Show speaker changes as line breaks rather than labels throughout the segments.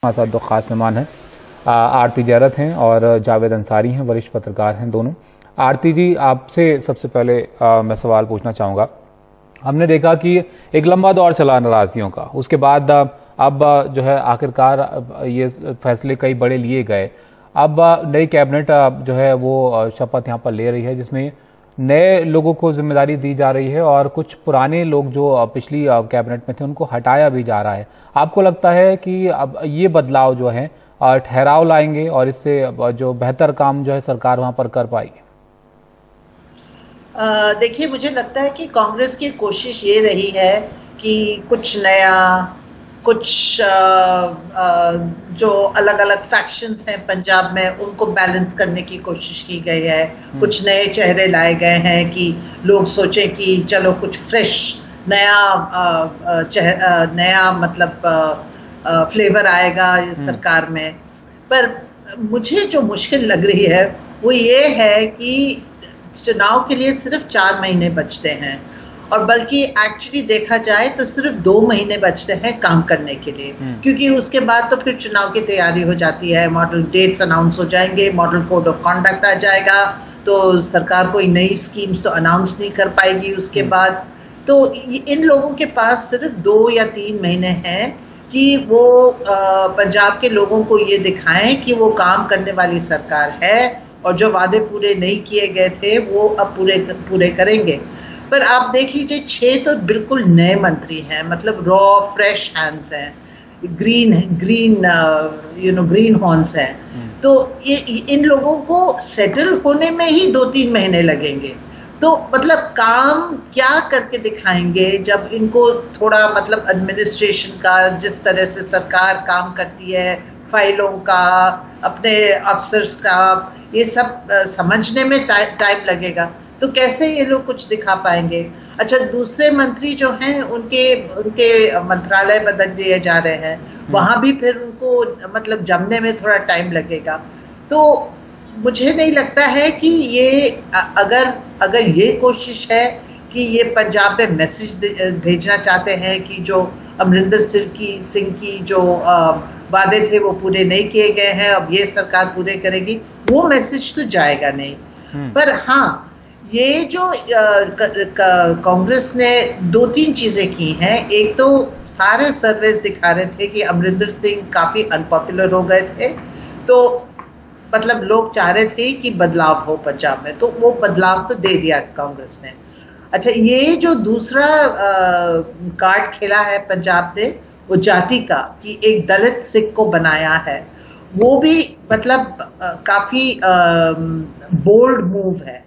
हमारे साथ दो खास मेहमान हैं। आरती जैरत हैं और जावेद अंसारी हैं, वरिष्ठ पत्रकार हैं दोनों। आरती जी, आपसे सबसे पहले मैं सवाल पूछना चाहूँगा। हमने देखा कि एक लंबा दौर चला नाराजगियों का, उसके बाद अब जो है आखिरकार ये फैसले कई बड़े लिए गए। अब नई कैबिनेट जो है वो शपथ यहाँ पर ले रही है, जिसमें नए लोगों को जिम्मेदारी दी जा रही है और कुछ पुराने लोग जो पिछली कैबिनेट में थे उनको हटाया भी जा रहा है। आपको लगता है कि अब ये बदलाव जो है ठहराव लाएंगे और इससे जो बेहतर काम जो है सरकार वहां पर कर पाएगी?
देखिए, मुझे लगता है कि कांग्रेस की कोशिश ये रही है कि कुछ नया, कुछ जो अलग अलग फैक्शंस हैं पंजाब में उनको बैलेंस करने की कोशिश की गई है। कुछ नए चेहरे लाए गए हैं कि लोग सोचें कि चलो कुछ फ्रेश नया मतलब फ्लेवर आएगा इस सरकार में। पर मुझे जो मुश्किल लग रही है वो ये है कि चुनाव के लिए सिर्फ 4 महीने बचते हैं, और बल्कि एक्चुअली देखा जाए तो सिर्फ 2 महीने बचते हैं काम करने के लिए, क्योंकि उसके बाद तो फिर चुनाव की तैयारी हो जाती है, मॉडल डेट्स अनाउंस हो जाएंगे, मॉडल कोड ऑफ कॉन्डक्ट आ जाएगा, तो सरकार कोई नई स्कीम्स तो अनाउंस नहीं कर पाएगी उसके बाद। तो इन लोगों के पास सिर्फ 2 या 3 महीने हैं कि वो पंजाब के लोगों को ये दिखाएं कि वो काम करने वाली सरकार है और जो वादे पूरे नहीं किए गए थे वो अब पूरे करेंगे। पर आप देख लीजिए, 6 तो बिल्कुल नए मंत्री हैं, मतलब रॉ फ्रेश हैंड्स हैं, ग्रीन हॉर्न्स हैं। तो ये इन लोगों को सेटल होने में ही 2-3 महीने लगेंगे। तो मतलब काम क्या करके दिखाएंगे जब इनको थोड़ा मतलब एडमिनिस्ट्रेशन का, जिस तरह से सरकार काम करती है, फाइलों का, अपने अफसर्स का, ये सब समझने में टाइम लगेगा, तो कैसे ये लोग कुछ दिखा पाएंगे? अच्छा, दूसरे मंत्री जो हैं उनके मंत्रालय बदल दिए जा रहे हैं, वहां भी फिर उनको मतलब जमने में थोड़ा टाइम लगेगा। तो मुझे नहीं लगता है कि ये अगर ये कोशिश है कि ये पंजाब में मैसेज भेजना चाहते हैं कि जो अमरिंदर सिंह की जो वादे थे वो पूरे नहीं किए गए हैं, अब ये सरकार पूरे करेगी, वो मैसेज तो जाएगा नहीं। पर हाँ, ये जो कांग्रेस ने 2-3 चीजें की हैं। एक तो सारे सर्वेस दिखा रहे थे कि अमरिंदर सिंह काफी अनपॉपुलर हो गए थे, तो मतलब लोग चाह रहे थे कि बदलाव हो पंजाब में, तो वो बदलाव तो दे दिया कांग्रेस ने। अच्छा, ये जो दूसरा कार्ड खेला है पंजाब ने, वो जाति का, कि एक दलित सिख को बनाया है, वो भी मतलब काफी बोल्ड मूव है।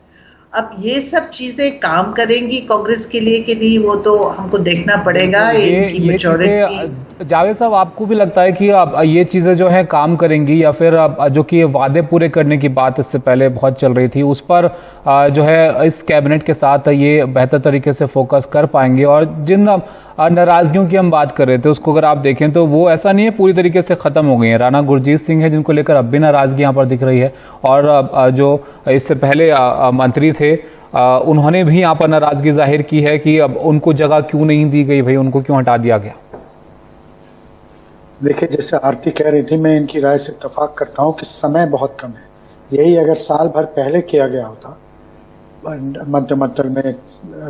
अब ये सब चीजें काम करेंगी कांग्रेस के लिए कि नहीं, वो तो हमको देखना पड़ेगा। इनकी मैच्योरिटी।
जावेद साहब, आपको भी लगता है कि अब ये चीजें जो है काम करेंगी, या फिर जो कि वादे पूरे करने की बात इससे पहले बहुत चल रही थी, उस पर जो है इस कैबिनेट के साथ ये बेहतर तरीके से फोकस कर पाएंगे? और जिन नाराजगियों की हम बात कर रहे थे, उसको अगर आप देखें तो वो ऐसा नहीं है पूरी तरीके से खत्म हो गई है। राणा गुरजीत सिंह है जिनको लेकर अब भी नाराजगी यहाँ पर दिख रही है, और जो इससे पहले मंत्री थे उन्होंने भी यहाँ पर नाराजगी जाहिर की है कि अब उनको जगह क्यों नहीं दी गई, भाई उनको क्यों हटा दिया गया?
देखिए, जैसे आरती कह रही थी, मैं इनकी राय से इत्तेफाक करता हूँ कि समय बहुत कम है। यही अगर साल भर पहले किया गया होता मंत्रिमंडल में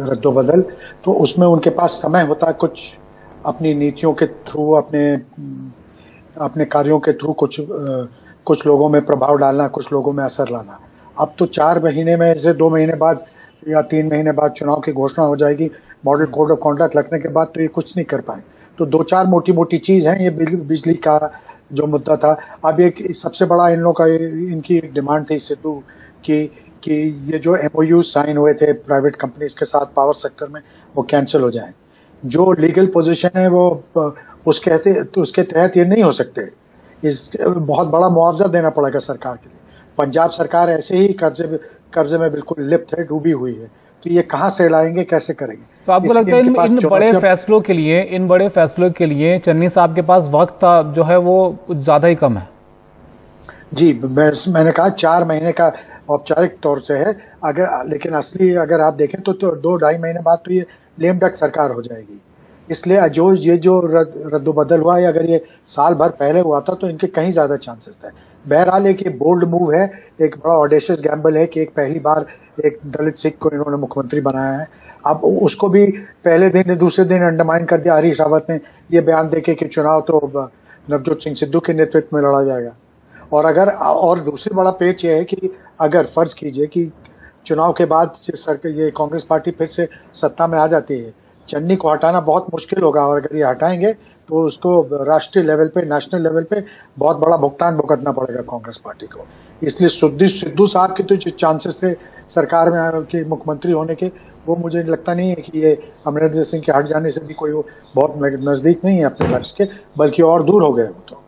रद्दोबदल, तो उसमें उनके पास समय होता कुछ अपनी नीतियों के थ्रू, अपने कार्यों के थ्रू कुछ लोगों में प्रभाव डालना, कुछ लोगों में असर लाना। अब तो 4 महीने में से 2 महीने बाद या 3 महीने बाद चुनाव की घोषणा हो जाएगी, मॉडल कोड ऑफ कॉन्डक्ट लगने के बाद तो ये कुछ नहीं कर पाए। तो 2-4 मोटी चीज हैं। ये बिजली का जो मुद्दा था, अब एक सबसे बड़ा इन लोगों का इनकी डिमांड थी सिद्धू कि ये जो MOU साइन हुए थे प्राइवेट कंपनीज के साथ पावर सेक्टर में, वो कैंसिल हो जाएं। जो लीगल पोजीशन है वो उसके तहत ये नहीं हो सकते। बहुत बड़ा मुआवजा देना पड़ेगा सरकार के लिए। पंजाब सरकार ऐसे ही कर्जे में बिल्कुल लिप्त है, डूबी हुई है, तो ये कहाँ से लाएंगे, कैसे करेंगे?
तो आपको लगता है इन बड़े फैसलों के लिए चन्नी साहब के पास वक्त जो है वो ज्यादा ही कम है?
जी, मैंने कहा 4 महीने का औपचारिक तौर से है, लेकिन असली अगर आप देखें तो 2-2.5 महीने बाद तो ये लेम डक सरकार हो जाएगी। इसलिए जो रद्दोबदल हुआ है, अगर ये साल भर पहले हुआ था तो इनके कहीं ज्यादा चांसेस थे। बहरहाल एक बोल्ड मूव है, एक बड़ा ऑडेशियस गैम्बल है कि एक पहली बार एक दलित सिख को इन्होंने मुख्यमंत्री बनाया है। अब उसको भी पहले दिन दूसरे दिन अंडरमाइन कर दिया हरीश रावत ने ये बयान देके कि चुनाव तो नवजोत सिंह सिद्धू के नेतृत्व में लड़ा जाएगा। और दूसरी बड़ा पेच ये है कि अगर फर्ज कीजिए कि चुनाव के बाद ये कांग्रेस पार्टी फिर से सत्ता में आ जाती है, चन्नी को हटाना बहुत मुश्किल होगा, और अगर ये हटाएंगे तो उसको राष्ट्रीय लेवल पे, नेशनल लेवल पे बहुत बड़ा भुगतान भुगतना पड़ेगा कांग्रेस पार्टी को। इसलिए सिद्धू साहब के तो जो चांसेस थे सरकार में के मुख्यमंत्री होने के, वो मुझे लगता नहीं है कि ये अमरिंदर सिंह के हट जाने से भी कोई बहुत नजदीक नहीं है अपने लक्ष्य के, बल्कि और दूर हो गए वो तो।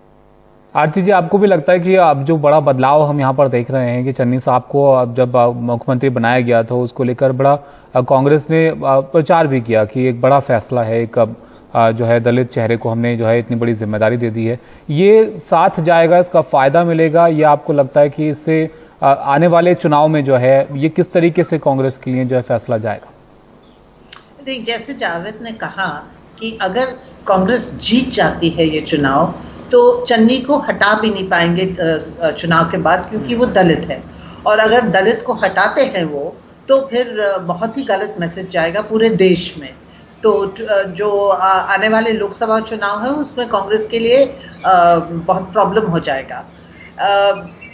आरती जी, आपको भी लगता है कि अब जो बड़ा बदलाव हम यहाँ पर देख रहे हैं कि चन्नी साहब को अब जब मुख्यमंत्री बनाया गया तो उसको लेकर बड़ा कांग्रेस ने प्रचार भी किया कि एक बड़ा फैसला है, एक जो है दलित चेहरे को हमने जो है इतनी बड़ी जिम्मेदारी दे दी है, ये साथ जाएगा, इसका फायदा मिलेगा, या आपको लगता है कि इससे आने वाले चुनाव में जो है ये किस तरीके से कांग्रेस के लिए जो है फैसला जाएगा?
जैसे जावेद ने कहा कि अगर कांग्रेस जीत जाती है ये चुनाव तो चन्नी को हटा भी नहीं पाएंगे चुनाव के बाद, क्योंकि वो दलित है, और अगर दलित को हटाते हैं वो तो फिर बहुत ही गलत मैसेज जाएगा पूरे देश में। तो जो आने वाले लोकसभा चुनाव है उसमें कांग्रेस के लिए बहुत प्रॉब्लम हो जाएगा।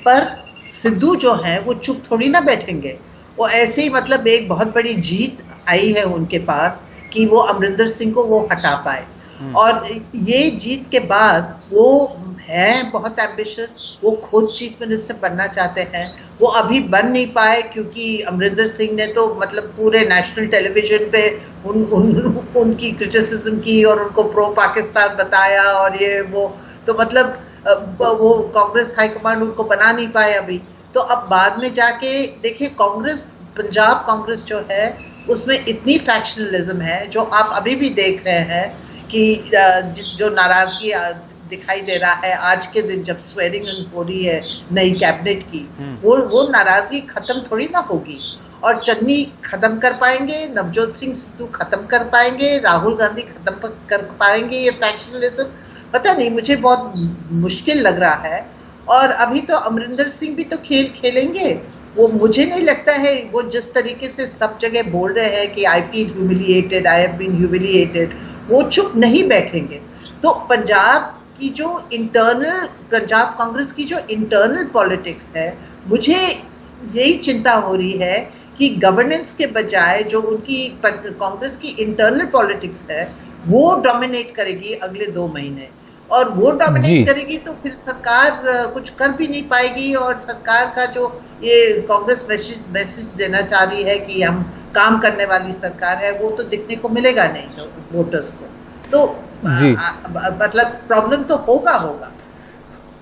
पर सिद्धू जो है वो चुप थोड़ी ना बैठेंगे, वो ऐसे ही मतलब एक बहुत बड़ी जीत आई है उनके पास कि वो अमरिंदर सिंह को वो हटा पाए, और ये जीत के बाद वो हैं बहुत एम्बिशियस, वो खुद चीफ मिनिस्टर बनना चाहते हैं, वो अभी बन नहीं पाए क्योंकि अमरिंदर सिंह ने तो मतलब पूरे नेशनल टेलीविजन पे उनकी क्रिटिसिज्म की और उनको प्रो पाकिस्तान बताया, और ये वो तो मतलब वो कांग्रेस हाईकमांड उनको बना नहीं पाए अभी। तो अब बाद में जाके देखिए, कांग्रेस, पंजाब कांग्रेस जो है उसमें इतनी फैक्शनलिज्म है जो आप अभी भी देख रहे हैं कि जो नाराजगी दिखाई दे रहा है आज के दिन जब स्वेरिंग हो रही है नई कैबिनेट की, वो नाराजगी खत्म थोड़ी ना होगी, और चन्नी खत्म कर पाएंगे, नवजोत सिंह सिद्धू खत्म कर पाएंगे, राहुल गांधी खत्म कर पाएंगे ये फैक्शनलिज्म। पता नहीं, मुझे बहुत मुश्किल लग रहा है। और अभी तो अमरिंदर सिंह भी तो खेल खेलेंगे, वो मुझे नहीं लगता है वो जिस तरीके से सब जगह बोल रहे हैं कि I feel humiliated, I have been humiliated, वो चुप नहीं बैठेंगे। तो पंजाब की जो इंटरनल, पंजाब कांग्रेस की जो इंटरनल पॉलिटिक्स है, मुझे यही चिंता हो रही है कि गवर्नेंस के बजाय जो उनकी कांग्रेस की इंटरनल पॉलिटिक्स है वो डोमिनेट करेगी अगले 2 महीने, और वो डोमिनेट करेगी तो फिर सरकार कुछ कर भी नहीं पाएगी, और सरकार का जो ये कांग्रेस मैसेज देना चाह रही है कि हम काम करने वाली सरकार है, वो तो दिखने को मिलेगा नहीं वोटर्स को। तो मतलब प्रॉब्लम तो होगा।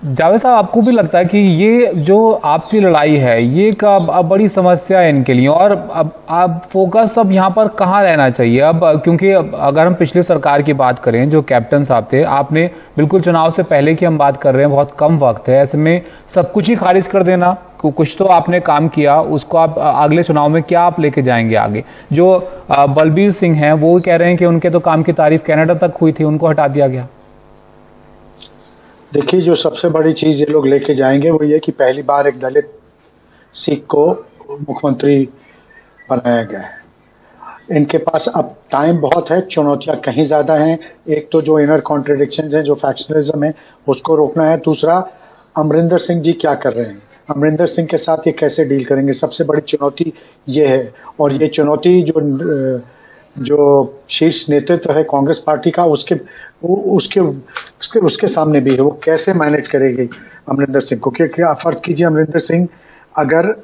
जावेद साहब, आपको भी लगता है कि ये जो आपसी लड़ाई है ये अब बड़ी समस्या है इनके लिए, और अब फोकस अब यहाँ पर कहाँ रहना चाहिए अब? क्योंकि अगर हम पिछली सरकार की बात करें, जो कैप्टन साहब थे, आपने बिल्कुल चुनाव से पहले की हम बात कर रहे हैं, बहुत कम वक्त है, ऐसे में सब कुछ ही खारिज कर देना, कुछ तो आपने काम किया, उसको आप अगले चुनाव में क्या आप लेके जाएंगे आगे? जो बलबीर सिंह हैं वो कह रहे हैं कि उनके तो काम की तारीफ कनाडा तक हुई थी, उनको हटा दिया गया।
देखिए, जो सबसे बड़ी चीज ये लोग लेके जाएंगे वो ये कि पहली बार एक दलित सिख को मुख्यमंत्री बनाया गया है। इनके पास अब टाइम बहुत है, चुनौतियां कहीं ज्यादा हैं। एक तो जो इनर कॉन्ट्रडिक्शंस हैं, जो फैक्शनलिज्म है, उसको रोकना है। दूसरा, अमरिंदर सिंह जी क्या कर रहे हैं, अमरिंदर सिंह के साथ ये कैसे डील करेंगे, सबसे बड़ी चुनौती ये है। और ये चुनौती जो शीर्ष नेतृत्व है कांग्रेस पार्टी का, उसके सामने भी है, वो कैसे मैनेज करेगी अमरिंदर सिंह को। क्योंकि फर्ज कीजिए अमरिंदर सिंह अगर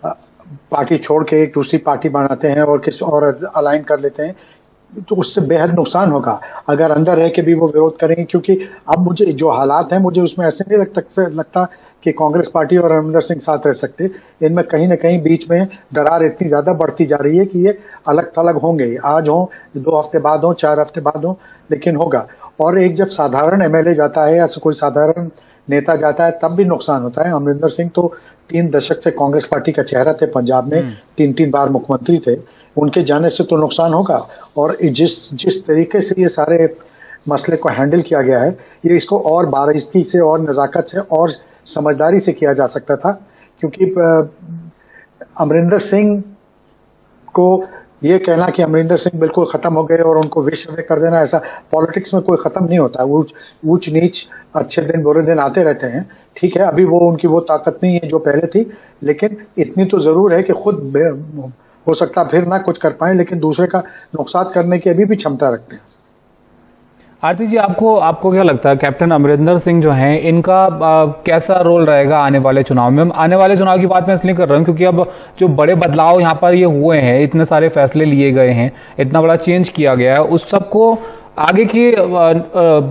पार्टी छोड़ के एक दूसरी पार्टी बनाते हैं और किसी और अलाइन कर लेते हैं तो उससे बेहद नुकसान होगा। अगर अंदर रह के भी वो विरोध करेंगे, क्योंकि अब मुझे जो हालात हैं, मुझे उसमें ऐसे नहीं लगता कि कांग्रेस पार्टी और अमरिंदर सिंह साथ रह सकते। इनमें कहीं ना कहीं बीच में दरार इतनी ज्यादा बढ़ती जा रही है कि ये अलग थलग होंगे, आज हो, 2 हफ्ते बाद हो, 4 हफ्ते बाद हो, लेकिन होगा। और एक जब साधारण एमएलए जाता है या कोई साधारण नेता जाता है तब भी नुकसान होता है। अमरिंदर सिंह तो 3 दशक से कांग्रेस पार्टी का चेहरा थे, पंजाब में 3-3 बार मुख्यमंत्री थे, उनके जाने से तो नुकसान होगा। और जिस तरीके से ये सारे मसले को हैंडल किया गया है, ये इसको और बारीकी से और नज़ाकत से और समझदारी से किया जा सकता था, क्योंकि अमरिंदर सिंह को ये कहना कि अमरिंदर सिंह बिल्कुल खत्म हो गए और उनको विश्व में कर देना, ऐसा पॉलिटिक्स में कोई खत्म नहीं होता। ऊंच नीच, अच्छे दिन बुरे दिन आते रहते हैं। ठीक है, अभी वो उनकी वो ताकत नहीं है जो पहले थी, लेकिन इतनी तो जरूर है कि खुद हो सकता फिर ना कुछ कर पाए, लेकिन दूसरे का नुकसान करने की अभी भी क्षमता रखते हैं।
आरती जी, आपको क्या लगता है कैप्टन अमरिंदर सिंह जो हैं, इनका कैसा रोल रहेगा आने वाले चुनाव में? आने वाले चुनाव की बात मैं इसलिए कर रहा हूं क्योंकि अब जो बड़े बदलाव यहाँ पर ये हुए हैं, इतने सारे फैसले लिए गए हैं, इतना बड़ा चेंज किया गया है, उस सबको आगे के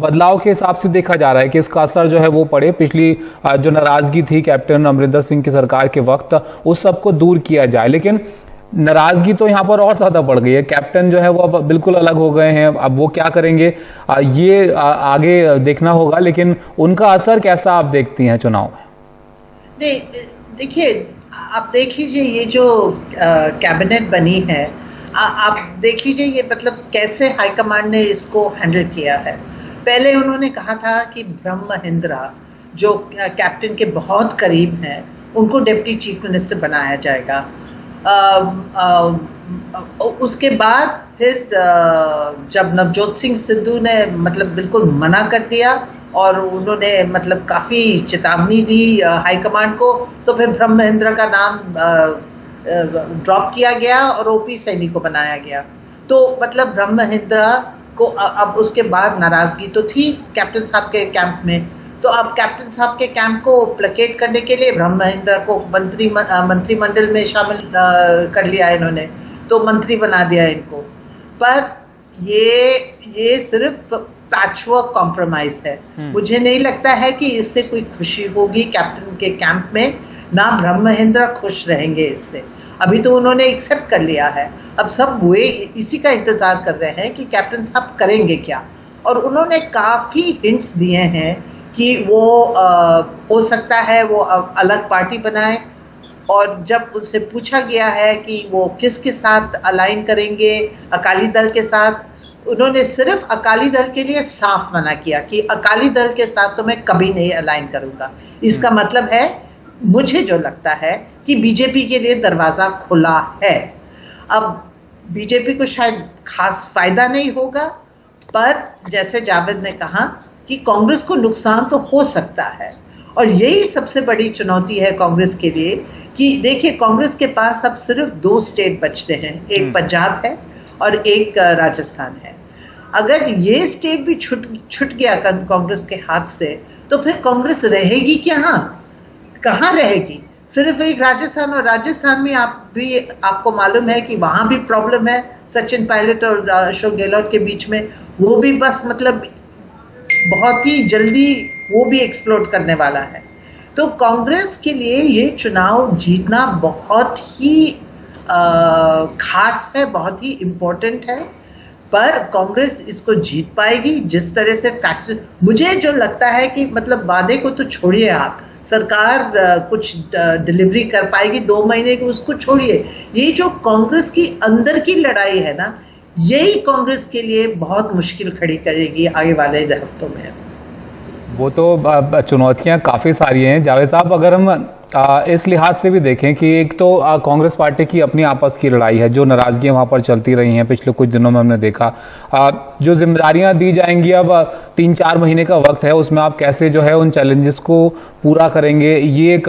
बदलाव के हिसाब से देखा जा रहा है कि इसका असर जो है वो पड़े। पिछली जो नाराजगी थी कैप्टन अमरिंदर सिंह की सरकार के वक्त, उस सबको दूर किया जाए। लेकिन नाराजगी तो यहाँ पर और ज्यादा बढ़ गई है। कैप्टन जो है वो अब बिल्कुल अलग हो गए हैं। अब वो क्या करेंगे ये आगे देखना होगा, लेकिन उनका असर कैसा आप देखती हैं चुनाव में?
देखिए, आप देख लीजिए ये जो कैबिनेट बनी है, आप देख लीजिए ये मतलब कैसे हाईकमांड ने इसको हैंडल किया है। पहले उन्होंने कहा था कि ब्रह्म महिंद्रा जो कैप्टन के बहुत करीब हैं, उनको डिप्टी चीफ मिनिस्टर बनाया जाएगा। उसके बाद फिर जब नवजोत सिंह सिद्धू ने मतलब बिल्कुल मना कर दिया और उन्होंने मतलब काफ़ी चेतावनी दी हाईकमांड को, तो फिर ब्रह्म महिंद्रा का नाम ड्रॉप किया गया और ओपी सैनी को बनाया गया। तो मतलब ब्रह्म महिंद्रा को अब उसके बाद नाराजगी तो थी कैप्टन साहब के कैंप में, तो अब कैप्टन साहब के कैंप को प्लेकेट करने के लिए ब्रह्म महिंद्रा को मंत्रिमंडल में शामिल कर लिया इन्होंने, तो मंत्री बना दिया इनको। पर ये सिर्फ पैचवर्क कॉम्प्रोमाइज है। मुझे नहीं लगता है कि इससे कोई खुशी होगी कैप्टन के कैंप में, ना ब्रह्म महिंद्रा खुश रहेंगे इससे। अभी तो उन्होंने एक्सेप्ट कर लिया है, अब सब वे इसी का इंतजार कर रहे हैं कि कैप्टन साहब करेंगे क्या। और उन्होंने काफ़ी हिंट्स दिए हैं कि वो हो सकता है वो अलग पार्टी बनाए, और जब उनसे पूछा गया है कि वो किसके साथ अलाइन करेंगे, अकाली दल के साथ, उन्होंने सिर्फ अकाली दल के लिए साफ मना किया कि अकाली दल के साथ तो मैं कभी नहीं अलाइन करूंगा। इसका मतलब है, मुझे जो लगता है कि बीजेपी के लिए दरवाजा खुला है। अब बीजेपी को शायद खास फायदा नहीं होगा, पर जैसे जावेद ने कहा कि कांग्रेस को नुकसान तो हो सकता है, और यही सबसे बड़ी चुनौती है कांग्रेस के लिए कि देखिए कांग्रेस के पास अब सिर्फ 2 स्टेट बचते हैं, एक पंजाब है और एक राजस्थान है। अगर ये स्टेट भी छूट गया कांग्रेस के हाथ से, तो फिर कांग्रेस रहेगी कहाँ रहेगी? सिर्फ एक राजस्थान, और राजस्थान में आपको मालूम है कि वहां भी प्रॉब्लम है सचिन पायलट और अशोक गहलोत के बीच में। वो भी बस मतलब बहुत ही जल्दी वो भी एक्सप्लोड करने वाला है। तो कांग्रेस के लिए ये चुनाव जीतना बहुत ही खास है, बहुत ही इम्पोर्टेंट है। पर कांग्रेस इसको जीत पाएगी जिस तरह से फैक्टर, मुझे जो लगता है कि मतलब वादे को तो छोड़िए, आप सरकार कुछ डिलीवरी कर पाएगी 2 महीने की, उसको छोड़िए। ये जो कांग्रेस की अंदर की लड़ाई है ना, यही कांग्रेस के लिए बहुत मुश्किल खड़ी करेगी आगे वाले हफ्तों में।
वो तो चुनौतियां काफी सारी हैं जावेद साहब। अगर हम इस लिहाज से भी देखें कि एक तो कांग्रेस पार्टी की अपनी आपस की लड़ाई है, जो नाराजगियां वहां पर चलती रही हैं पिछले कुछ दिनों में हमने देखा। जो जिम्मेदारियां दी जाएंगी, अब 3-4 महीने का वक्त है, उसमें आप कैसे जो है उन चैलेंजेस को पूरा करेंगे, ये एक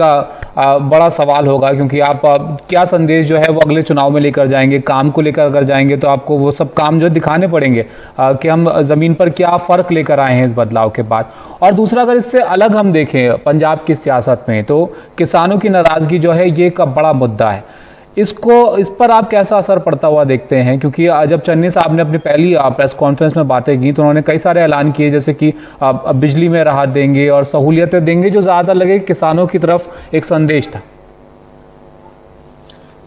बड़ा सवाल होगा। क्योंकि आप क्या संदेश जो है वो अगले चुनाव में लेकर जाएंगे, काम को लेकर अगर जाएंगे तो आपको वो सब काम जो दिखाने पड़ेंगे कि हम जमीन पर क्या फर्क लेकर आए हैं इस बदलाव के बाद। और दूसरा, अगर इससे अलग हम देखें पंजाब की सियासत में, तो किसानों की नाराजगी जो है ये एक बड़ा मुद्दा है। इस पर आप कैसा असर पड़ता हुआ देखते हैं? क्योंकि जब चन्नी साहब ने अपनी पहली प्रेस कॉन्फ्रेंस में बातें की तो उन्होंने कई सारे ऐलान किए, जैसे कि बिजली में राहत देंगे और सहूलियतें देंगे, जो ज्यादा लगे किसानों की तरफ एक संदेश था।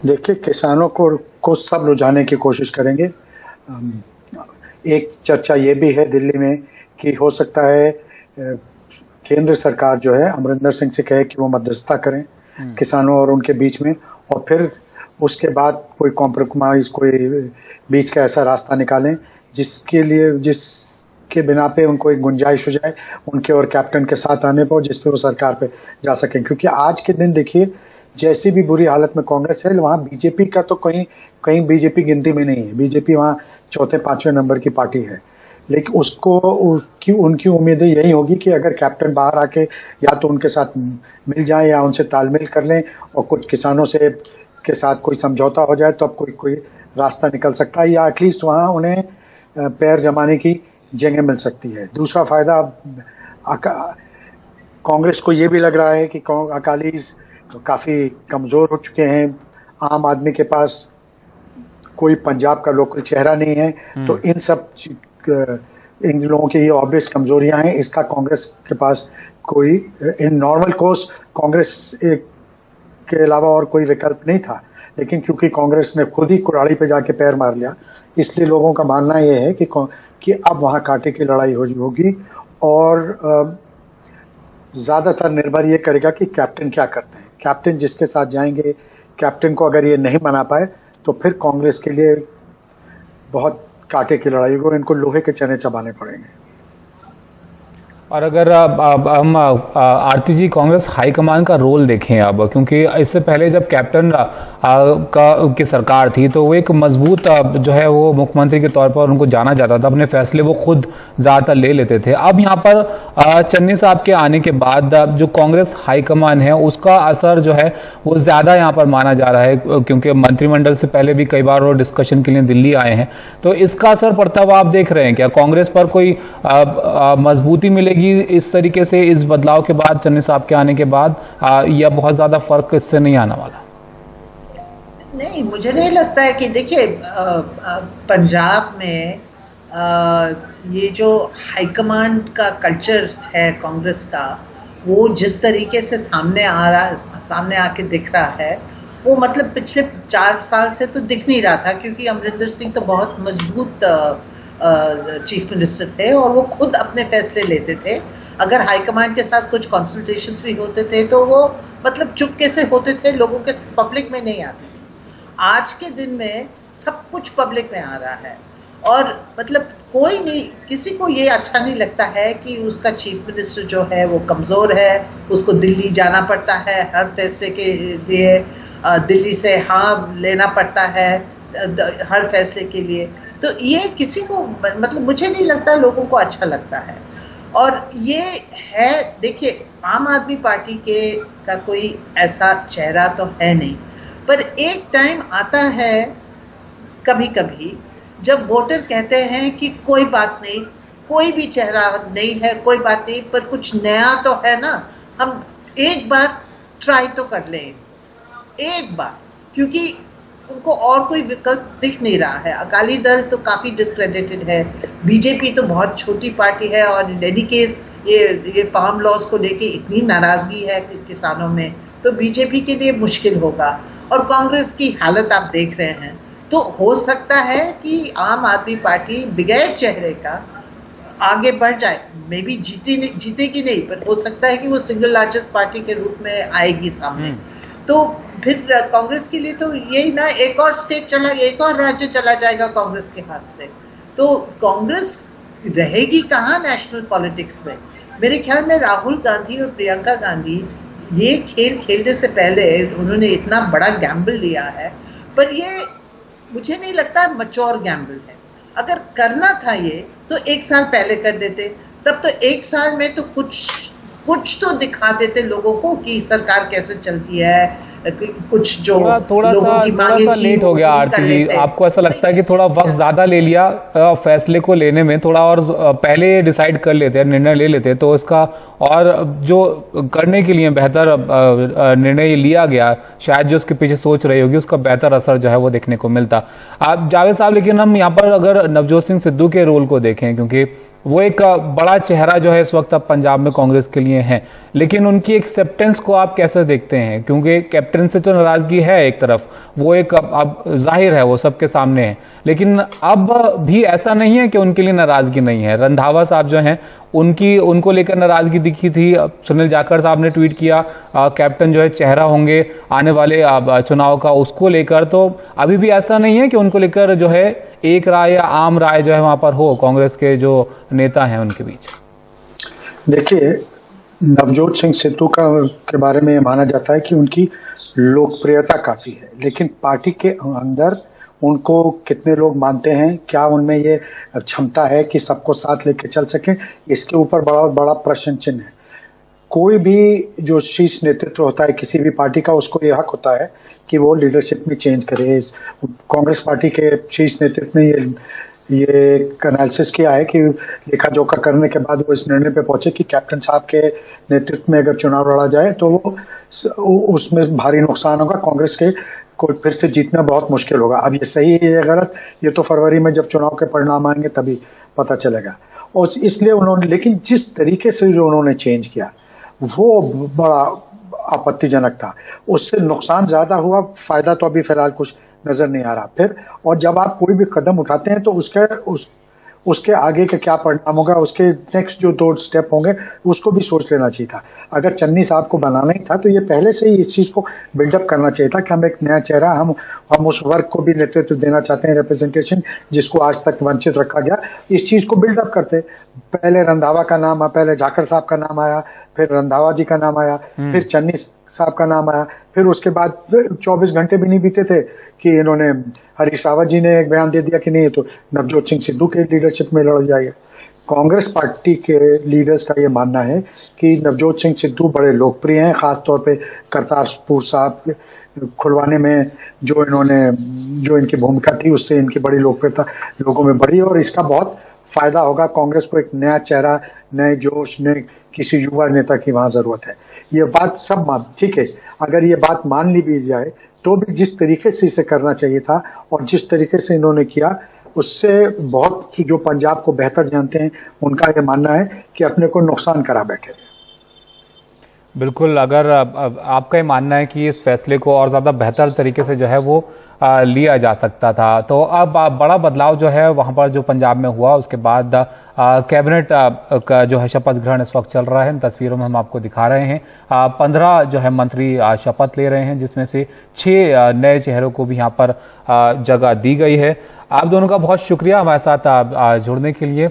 देखिए, किसानों को सब रुझाने की कोशिश करेंगे। एक चर्चा ये भी है दिल्ली में कि हो सकता है केंद्र सरकार जो है अमरिंदर सिंह से कहे कि वो मध्यस्थता करें किसानों और उनके बीच में, और फिर उसके बाद कोई कॉम्प्रोमाइज, कोई बीच का ऐसा रास्ता निकालें जिसके बिना पे उनको एक गुंजाइश हो जाए उनके और कैप्टन के साथ आने पर, जिस पे वो सरकार पे जा सकें। क्योंकि आज के दिन देखिए जैसी भी बुरी हालत में कांग्रेस है, वहाँ बीजेपी का तो कहीं बीजेपी गिनती में नहीं है। बीजेपी वहाँ चौथे पांचवें नंबर की पार्टी है, लेकिन उनकी उम्मीदें यही होगी कि अगर कैप्टन बाहर आके या तो उनके साथ मिल जाए या उनसे तालमेल कर लें और कुछ किसानों के साथ कोई समझौता हो जाए तो अब कोई रास्ता निकल सकता है, या एटलीस्ट वहाँ उन्हें पैर जमाने की जगह मिल सकती है। दूसरा फायदा कांग्रेस को ये भी लग रहा है कि अकालीज काफी कमजोर हो चुके हैं, आम आदमी के पास कोई पंजाब का लोकल चेहरा नहीं है, तो इन लोगों की ये ऑब्वियस कमजोरियां हैं। इसका कांग्रेस के पास कोई इन नॉर्मल कोर्स कांग्रेस के अलावा और कोई विकल्प नहीं था, लेकिन क्योंकि कांग्रेस ने खुद ही कुराड़ी पे जाके पैर मार लिया, इसलिए लोगों का मानना यह है कि अब वहां कांटे की लड़ाई होगी और ज्यादातर निर्भर ये करेगा कि कैप्टन क्या करते हैं। कैप्टन जिसके साथ जाएंगे, कैप्टन को अगर ये नहीं मना पाए तो फिर कांग्रेस के लिए बहुत कांटे की लड़ाई को, इनको लोहे के चने चबाने पड़ेंगे।
और अगर हम आरती जी कांग्रेस हाईकमान का रोल देखें अब, क्योंकि इससे पहले जब कैप्टन की सरकार थी तो वो एक मजबूत जो है वो मुख्यमंत्री के तौर पर उनको जाना जाता था, अपने फैसले वो खुद ज्यादातर ले लेते थे। अब यहाँ पर चन्नी साहब के आने के बाद जो कांग्रेस हाईकमान है उसका असर जो है वो ज्यादा यहाँ पर माना जा रहा है, क्योंकि मंत्रिमंडल से पहले भी कई बार वो डिस्कशन के लिए दिल्ली आए हैं, तो इसका असर पड़ता हुआ आप देख रहे हैं क्या? कांग्रेस पर कोई मजबूती मिलेगी इस तरीके से इस बदलाव के बाद, चन्नी साहब के आने के बाद, या बहुत ज्यादा फर्क इससे नहीं आने वाला?
नहीं, मुझे नहीं लगता है कि देखिए पंजाब में ये जो हाईकमांड का कल्चर है कांग्रेस का, वो जिस तरीके से सामने आके दिख रहा है, वो मतलब पिछले 4 साल से तो दिख नहीं रहा था, क्योंकि अमरिंदर सिंह तो बहुत मजबूत चीफ मिनिस्टर थे और वो खुद अपने फैसले लेते थे। अगर हाईकमांड के साथ कुछ कंसल्टेशंस भी होते थे तो वो मतलब चुपके से होते थे, लोगों के पब्लिक में नहीं आते थे। आज के दिन में सब कुछ पब्लिक में आ रहा है और मतलब कोई नहीं, किसी को ये अच्छा नहीं लगता है कि उसका चीफ मिनिस्टर जो है वो कमज़ोर है, उसको दिल्ली जाना पड़ता है हर फैसले के लिए, दिल्ली से हाँ लेना पड़ता है हर फैसले के लिए। तो ये किसी को मतलब मुझे नहीं लगता लोगों को अच्छा लगता है। और ये है, देखिए आम आदमी पार्टी का कोई ऐसा चेहरा तो है नहीं, पर एक टाइम आता है कभी कभी जब वोटर कहते हैं कि कोई बात नहीं, कोई भी चेहरा नहीं है, कोई बात नहीं, पर कुछ नया तो है ना, हम एक बार ट्राई तो कर लें, एक बार, क्योंकि उनको और कोई विकल्प दिख नहीं रहा है। अकाली दल तो काफी डिस्क्रेडिटेड है, बीजेपी तो बहुत छोटी पार्टी है, और इन एनी केस ये फार्म लॉज को लेके इतनी नाराजगी है किसानों में, तो बीजेपी के लिए मुश्किल होगा। और कांग्रेस की हालत आप देख रहे हैं, तो हो सकता है कि आम आदमी पार्टी बगैर चेहरे का आगे बढ़ जाए, मे बी जीतेगी नहीं, पर हो सकता है कि वो सिंगल लार्जेस्ट पार्टी के रूप में आएगी सामने। तो फिर कांग्रेस के लिए तो यही ना, एक और राज्य चला जाएगा कांग्रेस के हाथ से, तो कांग्रेस रहेगी कहाँ नेशनल पॉलिटिक्स में। मेरे ख्याल में राहुल गांधी और प्रियंका गांधी ये खेल खेलने से पहले उन्होंने इतना बड़ा गैम्बल लिया है, पर ये मुझे नहीं लगता मैच्योर गैम्बल है। अगर करना था ये तो 1 साल पहले कर देते, तब तो 1 साल में तो कुछ तो दिखा देते लोगों को कि सरकार कैसे चलती है, कुछ जो लोगों की मांगे थी
लेट हो गया। आरती जी, आपको ऐसा लगता है कि थोड़ा वक्त ज्यादा ले लिया फैसले को लेने में, थोड़ा और पहले डिसाइड कर लेते, निर्णय ले लेते, तो इसका और जो करने के लिए बेहतर निर्णय लिया गया, शायद जो उसके पीछे सोच रही होगी उसका बेहतर असर जो है वो देखने को मिलता। आप जावेद साहब, लेकिन हम यहाँ पर अगर नवजोत सिंह सिद्धू के रोल को देखें, क्योंकि वो एक बड़ा चेहरा जो है इस वक्त अब पंजाब में कांग्रेस के लिए है, लेकिन उनकी एक्सेप्टेंस को आप कैसे देखते हैं? क्योंकि कैप्टन से तो नाराजगी है एक तरफ, वो एक अब जाहिर है, वो सबके सामने है, लेकिन अब भी ऐसा नहीं है कि उनके लिए नाराजगी नहीं है। रंधावा साहब जो हैं उनको लेकर नाराजगी दिखी थी। सुनील जाखड़ साहब ने ट्वीट किया कैप्टन जो है चेहरा होंगे आने वाले चुनाव का, उसको लेकर। तो अभी भी ऐसा नहीं है कि उनको लेकर जो है एक राय या आम राय जो है वहां पर हो कांग्रेस के जो नेता हैं उनके बीच?
देखिए, नवजोत सिंह सिद्धू के बारे में माना जाता है कि उनकी लोकप्रियता काफी है, लेकिन पार्टी के अंदर उनको कितने लोग मानते हैं, क्या उनमें ये क्षमता है कि सबको साथ लेके चल सकें, इसके ऊपर बहुत बड़ा प्रश्न चिन्ह है। कोई भी जो शीर्ष नेतृत्व होता है किसी भी पार्टी का, उसको ये हक होता है कि वो लीडरशिप में चेंज करे। कांग्रेस पार्टी के शीर्ष नेतृत्व ने ये एनालिसिस किया है कि लेखा जोखा करने के बाद वो इस निर्णय पे पहुंचे कि कैप्टन साहब के नेतृत्व में अगर चुनाव लड़ा जाए तो वो उसमें भारी नुकसान होगा, कांग्रेस के को फिर से जीतना बहुत मुश्किल होगा। अब ये सही है या गलत, ये तो फरवरी में जब चुनाव के परिणाम आएंगे तभी पता चलेगा। और इसलिए उन्होंने, लेकिन जिस तरीके से जो उन्होंने चेंज किया वो बड़ा आपत्तिजनक था। उससे नुकसान ज्यादा हुआ, फायदा तो अभी फिलहाल कुछ नजर नहीं आ रहा। फिर और जब आप कोई भी कदम उठाते हैं तो उसके आगे के क्या परिणाम होगा, उसके नेक्स्ट जो 2 स्टेप होंगे उसको भी सोच लेना चाहिए था। अगर चन्नी साहब को बनाना ही था तो ये पहले से ही इस चीज को बिल्डअप करना चाहिए था कि हम एक नया चेहरा, हम उस वर्ग को भी नेतृत्व देना चाहते हैं, रिप्रेजेंटेशन जिसको आज तक वंचित रखा गया, इस चीज को बिल्डअप करते। पहले रंधावा का नाम, पहले जाखड़ साहब का नाम आया, फिर रंधावा जी का नाम आया, फिर चन्नी साहब का नाम आया, फिर उसके बाद 24 घंटे भी नहीं बीते थे कि इन्होंने, हरीश रावत जी ने एक बयान दे दिया कि नहीं तो नवजोत सिंह सिद्धू के लीडरशिप में लड़ जाएगा। कांग्रेस पार्टी के लीडर्स का ये मानना है कि नवजोत सिंह सिद्धू बड़े लोकप्रिय हैं, खासतौर पे करतारपुर साहब खुलवाने में जो इनकी भूमिका थी उससे इनकी बड़ी लोकप्रियता लोगों में बढ़ी और इसका बहुत फायदा होगा कांग्रेस को। एक नया चेहरा, नए जोश, नए किसी युवा नेता की वहां जरूरत है। ये बात सब ठीक है, अगर ये बात मान ली भी जाए तो भी जिस तरीके से इसे करना चाहिए था और जिस तरीके से इन्होंने किया उससे बहुत जो पंजाब को बेहतर जानते हैं उनका ये मानना है कि अपने को नुकसान करा बैठे।
बिल्कुल, अगर आपका ये मानना है कि इस फैसले को और ज्यादा बेहतर तरीके से जो है वो लिया जा सकता था, तो अब बड़ा बदलाव जो है वहां पर जो पंजाब में हुआ उसके बाद कैबिनेट का जो है शपथ ग्रहण इस वक्त चल रहा है। इन तस्वीरों में हम आपको दिखा रहे हैं 15 जो है मंत्री शपथ ले रहे हैं, जिसमें से 6 नए चेहरों को भी यहाँ पर जगह दी गई है। आप दोनों का बहुत शुक्रिया हमारे साथ जुड़ने के लिए।